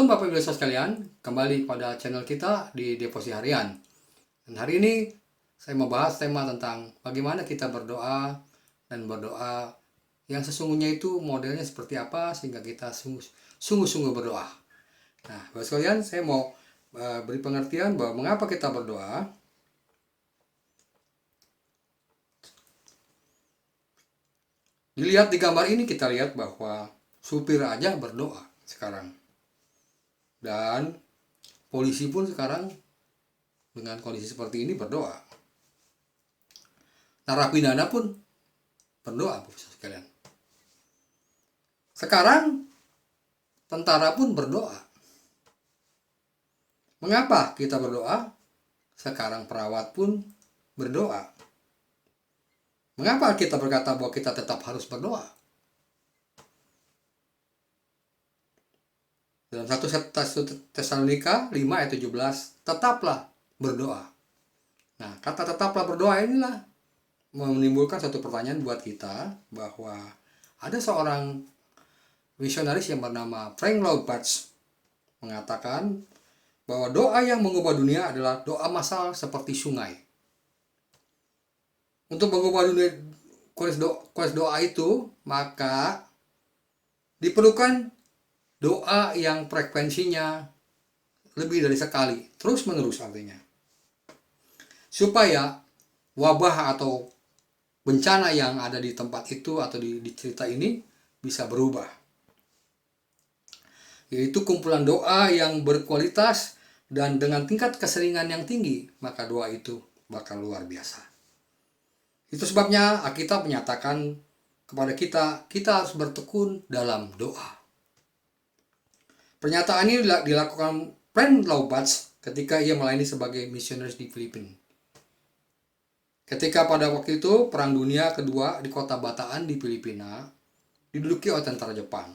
Shalom Bapak Ibu Saudara sekalian, kembali pada channel kita di Devosi Harian. Dan hari ini saya mau bahas tema tentang bagaimana kita berdoa dan berdoa yang sesungguhnya itu modelnya seperti apa sehingga kita sungguh-sungguh berdoa. Nah, Bapak sekalian, saya mau beri pengertian bahwa mengapa kita berdoa. Dilihat di gambar ini kita lihat bahwa supir aja berdoa sekarang. Dan polisi pun sekarang dengan kondisi seperti ini berdoa. Narapidana pun berdoa, Bapak sekalian. Sekarang tentara pun berdoa. Mengapa kita berdoa? Sekarang perawat pun berdoa. Mengapa kita berkata bahwa kita tetap harus berdoa? Dalam 1 Tesalonika 5 ayat 17, tetaplah berdoa. Nah, kata tetaplah berdoa inilah menimbulkan satu pertanyaan buat kita, bahwa ada seorang misionaris yang bernama Frank Laubach mengatakan bahwa doa yang mengubah dunia adalah doa massal seperti sungai. Untuk mengubah dunia kualitas doa itu, maka diperlukan doa yang frekuensinya lebih dari sekali, terus menerus artinya. Supaya wabah atau bencana yang ada di tempat itu atau di cerita ini bisa berubah. Yaitu kumpulan doa yang berkualitas dan dengan tingkat keseringan yang tinggi, maka doa itu bakal luar biasa. Itu sebabnya Alkitab menyatakan kepada kita harus bertekun dalam doa. Pernyataan ini dilakukan Frank Laubach ketika ia melayani sebagai misionaris di Filipina. Ketika pada waktu itu Perang Dunia Kedua di kota Bataan di Filipina diduduki oleh tentara Jepang.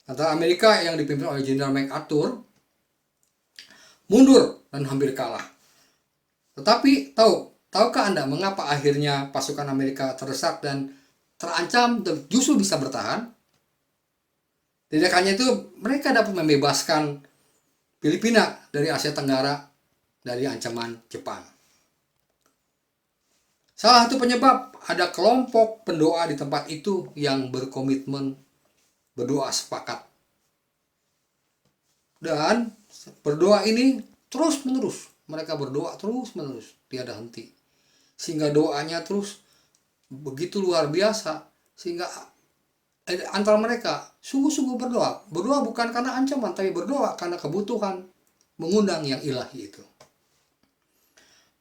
Tentara Amerika yang dipimpin oleh Jenderal MacArthur mundur dan hampir kalah. Tetapi tahukah Anda mengapa akhirnya pasukan Amerika terdesak dan terancam dan justru bisa bertahan? Tidak hanya itu, mereka dapat membebaskan Filipina dari Asia Tenggara dari ancaman Jepang. Salah satu penyebab ada kelompok pendoa di tempat itu yang berkomitmen berdoa sepakat. Dan berdoa ini terus menerus. Mereka berdoa terus menerus, tiada henti. Sehingga doanya terus begitu luar biasa, sehingga antara mereka sungguh-sungguh berdoa. Berdoa bukan karena ancaman, tapi berdoa karena kebutuhan mengundang yang ilahi itu.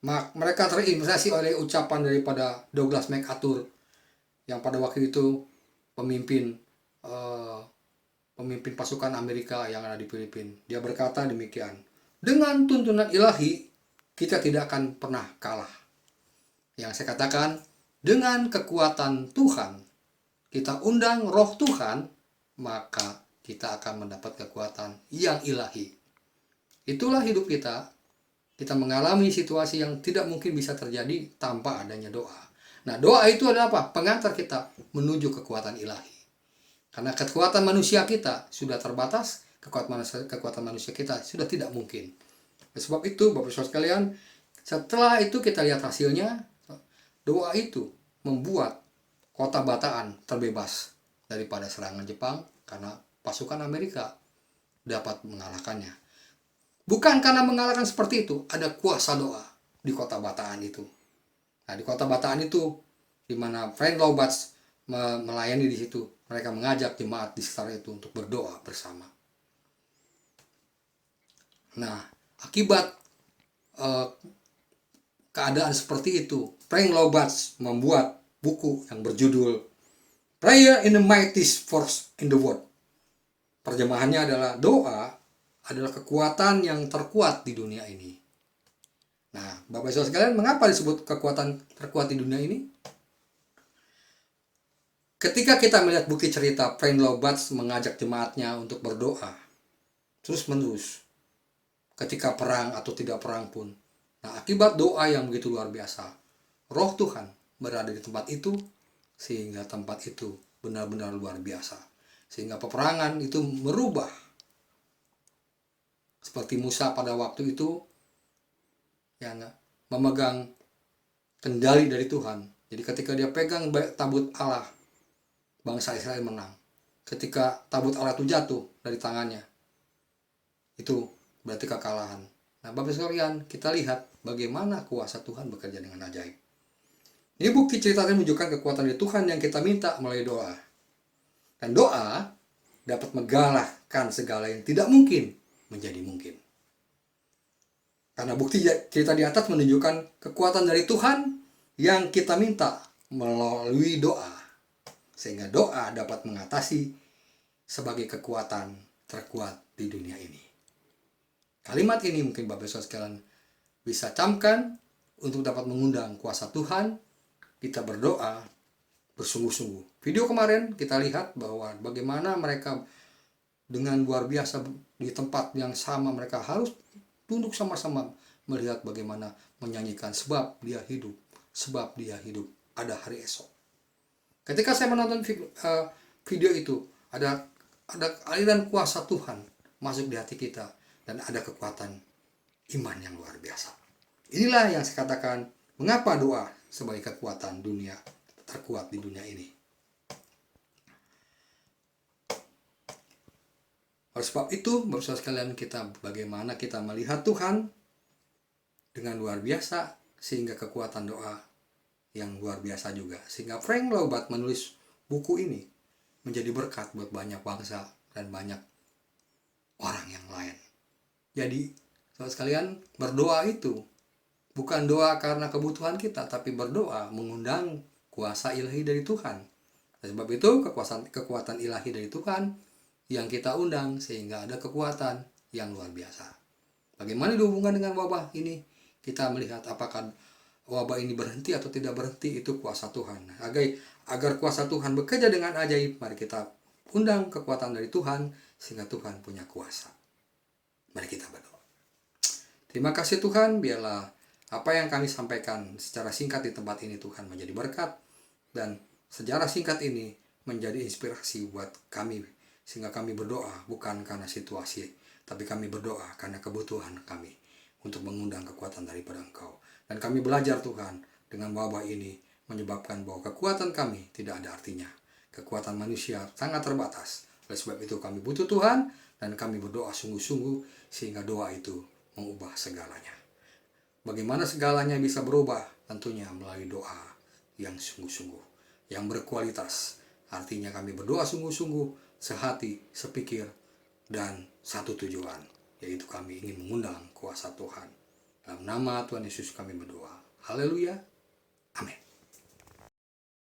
Mereka terinspirasi oleh ucapan daripada Douglas MacArthur yang pada waktu itu pemimpin pasukan Amerika yang ada di Filipina. Dia berkata demikian, dengan tuntunan ilahi kita tidak akan pernah kalah. Yang saya katakan, dengan kekuatan Tuhan kita undang roh Tuhan, maka kita akan mendapat kekuatan yang ilahi. Itulah hidup kita. Kita mengalami situasi yang tidak mungkin bisa terjadi tanpa adanya doa. Nah, doa itu adalah apa? Pengantar kita menuju kekuatan ilahi. Karena kekuatan manusia kita sudah terbatas, kekuatan manusia kita sudah tidak mungkin. Sebab itu, Bapak Saudara sekalian, setelah itu kita lihat hasilnya, doa itu membuat kota Bataan terbebas daripada serangan Jepang karena pasukan Amerika dapat mengalahkannya. Bukan karena mengalahkan seperti itu, ada kuasa doa di kota Bataan itu. Nah, di kota Bataan itu, di mana Frank Laubach melayani di situ, mereka mengajak jemaat di sekitar itu untuk berdoa bersama. Nah, akibat keadaan seperti itu, Frank Laubach membuat buku yang berjudul Prayer in the Mightiest Force in the World. Terjemahannya adalah doa adalah kekuatan yang terkuat di dunia ini. Nah, Bapak Ibu sekalian, mengapa disebut kekuatan terkuat di dunia ini? Ketika kita melihat buku cerita Frank Laubach mengajak jemaatnya untuk berdoa terus menerus ketika perang atau tidak perang pun. Nah, akibat doa yang begitu luar biasa, roh Tuhan berada di tempat itu, sehingga tempat itu benar-benar luar biasa. Sehingga peperangan itu merubah Seperti Musa pada waktu itu yang memegang kendali dari Tuhan. Jadi ketika dia pegang tabut Allah, bangsa Israel menang. Ketika tabut Allah itu jatuh dari tangannya, itu berarti kekalahan. Nah, Bapak sekalian, kita lihat bagaimana kuasa Tuhan bekerja dengan ajaib. Ini bukti cerita ini menunjukkan kekuatan dari Tuhan yang kita minta melalui doa. Dan doa dapat menggalakkan segala yang tidak mungkin menjadi mungkin. Karena bukti cerita di atas menunjukkan kekuatan dari Tuhan yang kita minta melalui doa. Sehingga doa dapat mengatasi sebagai kekuatan terkuat di dunia ini. Kalimat ini mungkin Bapak Ibu sekalian bisa camkan untuk dapat mengundang kuasa Tuhan. Kita berdoa bersungguh-sungguh. Video kemarin kita lihat bahwa bagaimana mereka dengan luar biasa di tempat yang sama, mereka harus tunduk sama-sama melihat bagaimana menyanyikan sebab dia hidup, ada hari esok. Ketika saya menonton video itu, ada aliran kuasa Tuhan masuk di hati kita dan ada kekuatan iman yang luar biasa. Inilah yang saya katakan mengapa doa sebagai kekuatan dunia terkuat di dunia ini. Oleh sebab itu, Bapak sekalian, bagaimana kita melihat Tuhan dengan luar biasa sehingga kekuatan doa yang luar biasa juga. Sehingga Frank Laubach menulis buku ini menjadi berkat buat banyak bangsa dan banyak orang yang lain. Jadi, Bapak sekalian, berdoa itu bukan doa karena kebutuhan kita, tapi berdoa mengundang kuasa ilahi dari Tuhan. Sebab itu kekuatan ilahi dari Tuhan yang kita undang sehingga ada kekuatan yang luar biasa. Bagaimana dihubungkan dengan wabah ini? Kita melihat apakah wabah ini berhenti atau tidak berhenti, itu kuasa Tuhan. Agar kuasa Tuhan bekerja dengan ajaib, mari kita undang kekuatan dari Tuhan sehingga Tuhan punya kuasa. Mari kita berdoa. Terima kasih Tuhan, biarlah apa yang kami sampaikan secara singkat di tempat ini Tuhan menjadi berkat, dan sejarah singkat ini menjadi inspirasi buat kami sehingga kami berdoa bukan karena situasi, tapi kami berdoa karena kebutuhan kami untuk mengundang kekuatan daripada Engkau. Dan kami belajar Tuhan dengan wabah ini menyebabkan bahwa kekuatan kami tidak ada artinya. Kekuatan manusia sangat terbatas. Oleh sebab itu kami butuh Tuhan dan kami berdoa sungguh-sungguh sehingga doa itu mengubah segalanya. Bagaimana segalanya bisa berubah? Tentunya melalui doa yang sungguh-sungguh, yang berkualitas. Artinya kami berdoa sungguh-sungguh, sehati, sepikir, dan satu tujuan, yaitu kami ingin mengundang kuasa Tuhan. Dalam nama Tuhan Yesus kami berdoa. Haleluya. Amin.